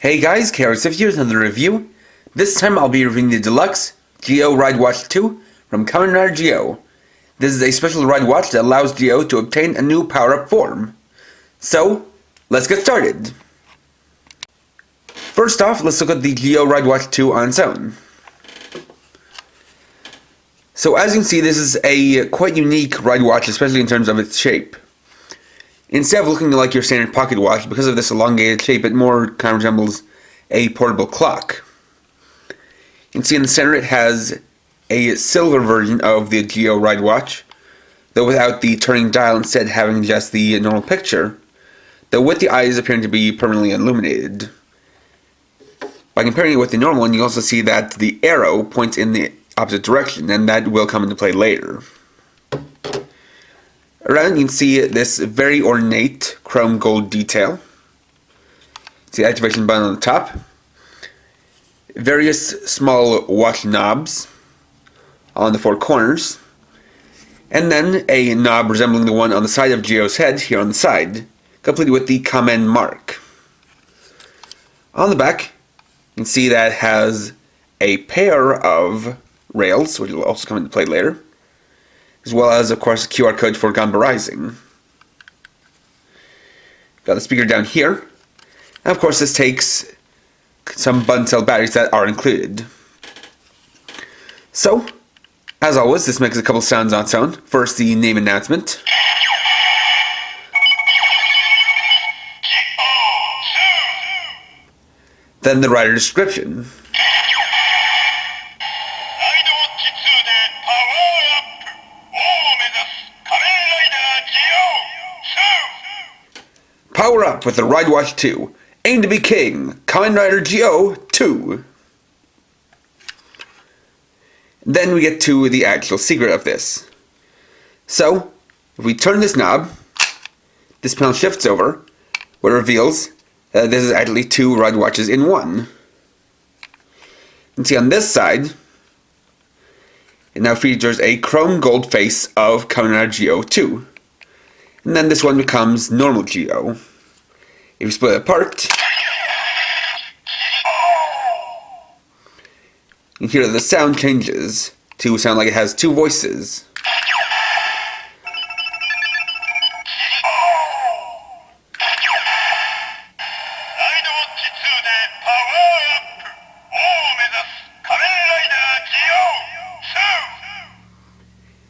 Hey guys, KRSF here with another review. This time I'll be reviewing the Deluxe Geo Ride Watch 2 from Kamen Geo. This is a special ride watch that allows Geo to obtain a new power-up form. So, let's get started. First off, let's look at the Geo Ride Watch 2 on its own. So as you can see, this is a quite unique ride watch, especially in terms of its shape. Instead of looking like your standard pocket watch, because of this elongated shape, it more kind of resembles a portable clock. You can see in the center it has a silver version of the Geo Ride Watch, though without the turning dial, instead having just the normal picture, though with the eyes appearing to be permanently illuminated. By comparing it with the normal one, you also see that the arrow points in the opposite direction, and that will come into play later. Around you can see this very ornate chrome gold detail. See the activation button on the top. Various small watch knobs on the four corners. And then a knob resembling the one on the side of Geo's head here on the side, complete with the Kamen mark. On the back, you can see that it has a pair of rails, which will also come into play later, as well as, of course, a QR code for Gamba Rising. Got the speaker down here, and of course this takes some button cell batteries that are included. So, as always, this makes a couple sounds on its own. First, the name announcement. Then the rider description. Power up with the Ride Watch 2. Aim to be king. Kamen Rider Geo 2. Then we get to the actual secret of this. So, if we turn this knob, this panel shifts over, what reveals that this is actually two ride watches in one. You can see on this side, it now features a chrome gold face of Kamen Rider Geo 2. And then this one becomes normal Geo. If you split it apart, you can hear that the sound changes to sound like it has two voices.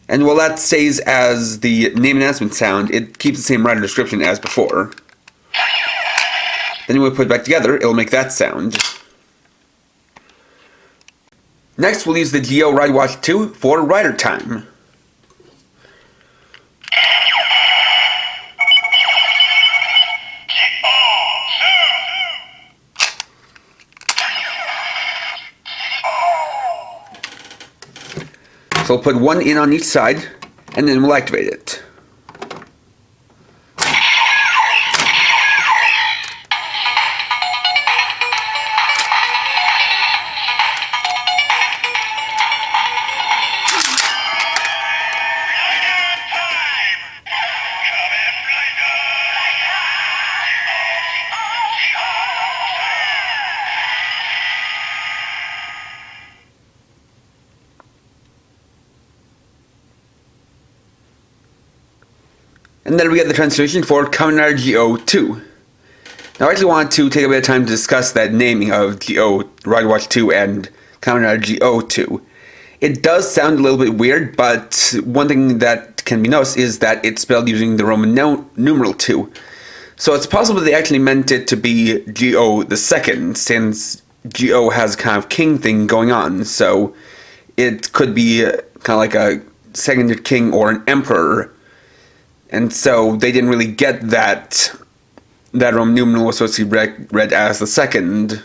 And while that stays as the name announcement sound, it keeps the same rider description as before. Then when we put it back together, it'll make that sound. Next, we'll use the Geo Ride Watch 2 for Rider Time. So we'll put one in on each side, and then we'll activate it. And then we get the translation for Kamen Geo 2. Now I actually want to take a bit of time to discuss that naming of Geo Ride Watch 2 and Kamen Geo 2. It does sound a little bit weird, but one thing that can be noticed is that it's spelled using the Roman numeral 2. So it's possible they actually meant it to be Geo the second, since Geo has kind of king thing going on, so it could be kind of like a second king or an emperor. And so they didn't really get that Roman numeral was supposed to be read as the second.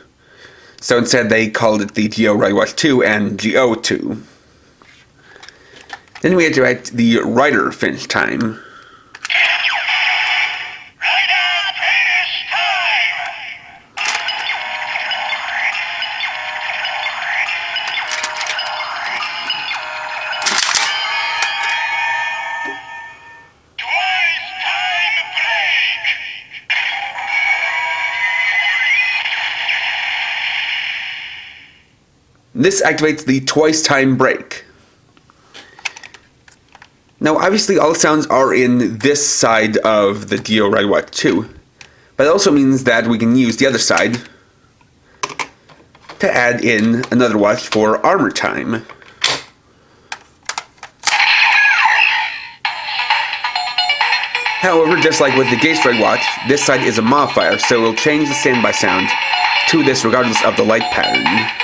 So instead they called it the Geo Ride Watch 2 and Geo 2. Then we had to write the rider finish time. This activates the twice time break. Now obviously all the sounds are in this side of the Dio Red Watch 2, but it also means that we can use the other side to add in another watch for Arbor Time. However, just like with the Gauge Red Watch, this side is a modifier, so we'll change the standby sound to this regardless of the light pattern.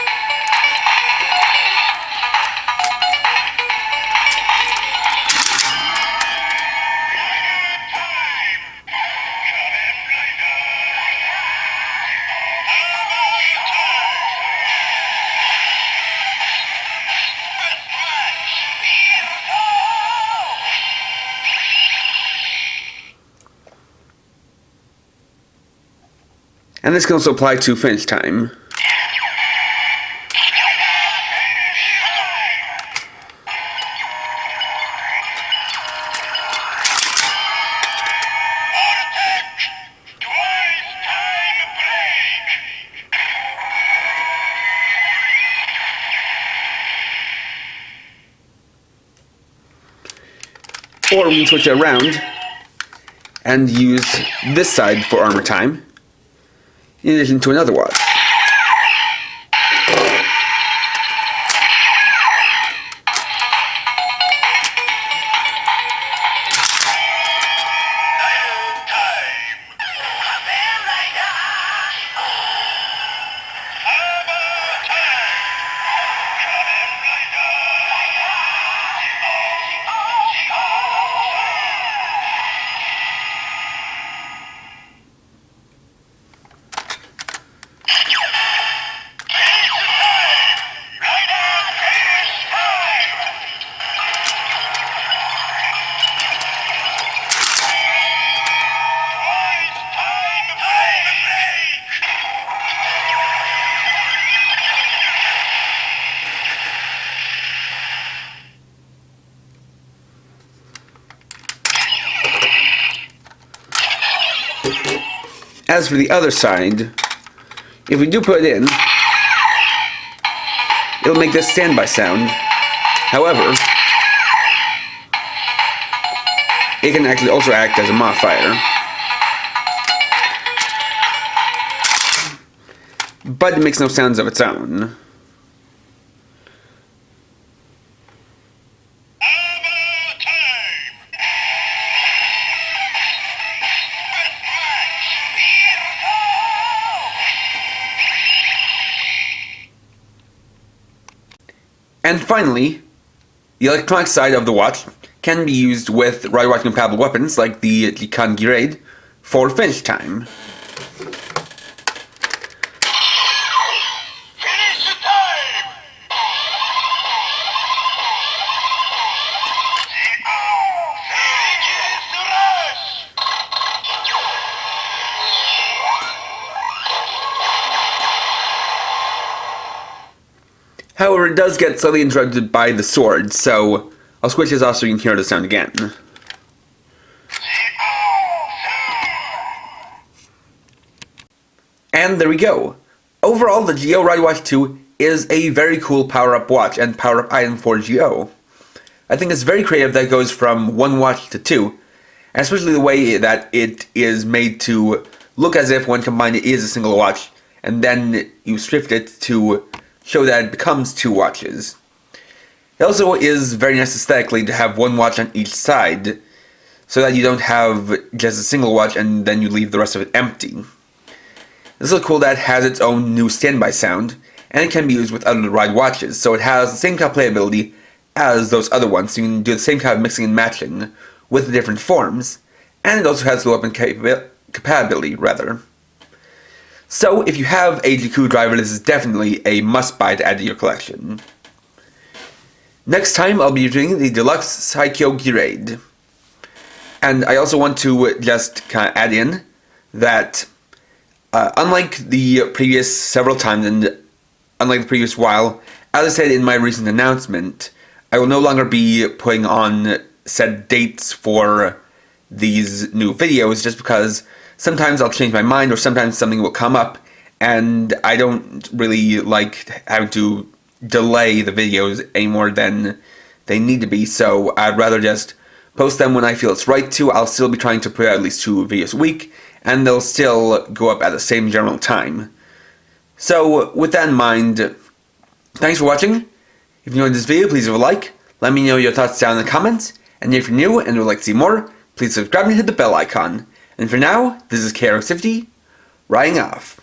And this can also apply to finish time. Or we can switch it around and use this side for Arbor Time, in addition to another watch. As for the other side, if we do put it in, it'll make this standby sound. However, it can actually also act as a modifier. But it makes no sounds of its own. And finally, the electronic side of the watch can be used with Red Watch compatible weapons like the Kangi Raid for finish time. However, it does get slightly interrupted by the sword, so I'll switch this off so you can hear the sound again. And there we go. Overall, the Geo Red Watch 2 is a very cool power-up watch and power-up item for Geo. I think it's very creative that it goes from one watch to two, and especially the way that it is made to look as if when combined it is a single watch, and then you shift it to show that it becomes two watches. It also is very nice aesthetically to have one watch on each side, so that you don't have just a single watch and then you leave the rest of it empty. This is cool that it has its own new standby sound, and it can be used with other Ride watches, so it has the same kind of playability as those other ones, so you can do the same kind of mixing and matching with the different forms, and it also has the weapon compatibility, rather. So, if you have a GQ driver, this is definitely a must-buy to add to your collection. Next time, I'll be doing the Deluxe Saikyo Raid. And I also want to just kind of add in that, unlike the previous several times, and unlike the previous while, as I said in my recent announcement, I will no longer be putting on set dates for these new videos, just because sometimes I'll change my mind, or sometimes something will come up, and I don't really like having to delay the videos any more than they need to be, so I'd rather just post them when I feel it's right to. I'll still be trying to put out at least 2 videos a week, and they'll still go up at the same general time. So, with that in mind, thanks for watching. If you enjoyed this video, please leave a like. Let me know your thoughts down in the comments. And if you're new and would like to see more, please subscribe and hit the bell icon. And for now, this is KRX50, writing off.